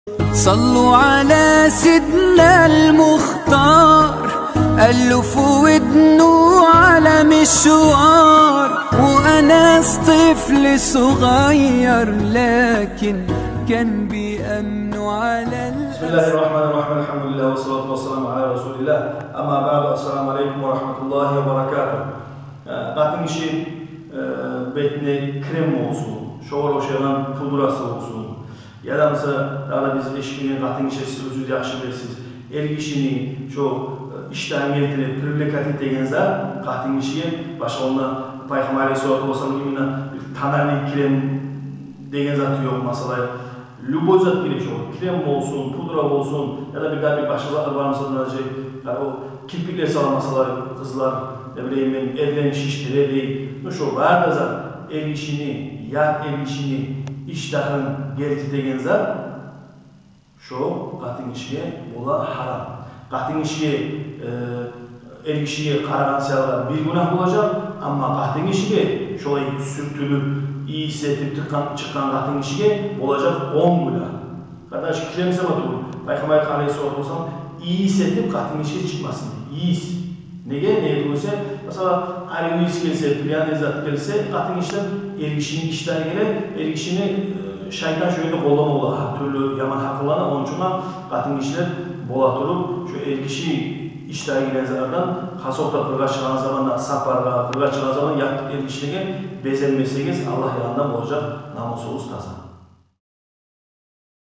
صلوا على سيدنا المختار، ألفوا ودنوا على مشوار، وأناس طفل صغير لكن كان بيأمنوا على بسم الله الرحمن الرحيم. الحمد لله والصلاة والسلام على رسول الله. أما بعد، السلام عليكم ورحمة الله وبركاته. Qatın işi betine krem olsun, şoğur oşayan pudrası olsun. Ya da mesela biz eşkinin qatın işi sözü yaxşı bilesiz. El işini şu işten getirip privilekat degenizler qatın işi başka onunla Peygamber Aleyhisselatü Vesselam'ın tanarlı krem degen zatı yok mesela. Любой zat gerekiyor. Krem olsun, pudra olsun ya da bir başka zatlar var mesela o kirpikler salamasalar kızlar ne bileyim ben ellerini şiştire değil. Şu var da zat el işini, yat el işini iştahın gerçi degen zat şu qatın işine ola haram. Qatın işine el işine qaragan siyalga bir günah olacak ama qatın işine şolay sürtülüp iyi hissetip çıkan qatın işine olacak 10 günah. Kardeş krem sabah durur. Peygamber Aleyhisselatü Vesselam iyi hissetip qatın işine çıkmasın. İyi his. Nege? Neye durursa? Mesela arayüz gelse, pilyan ezat gelse qatın işten ergişinin işten gele ergişini şeytan şöyle kollama ola. Türlü yaman hakılana onun için qatın işler bola durup şu ergişi işten gelen zamandan kasokta kırga çıkan zamandan saparga kırga çıkan zaman yaktık ergişine bezenmeseniz Allah yanından olacak namusunuz taza.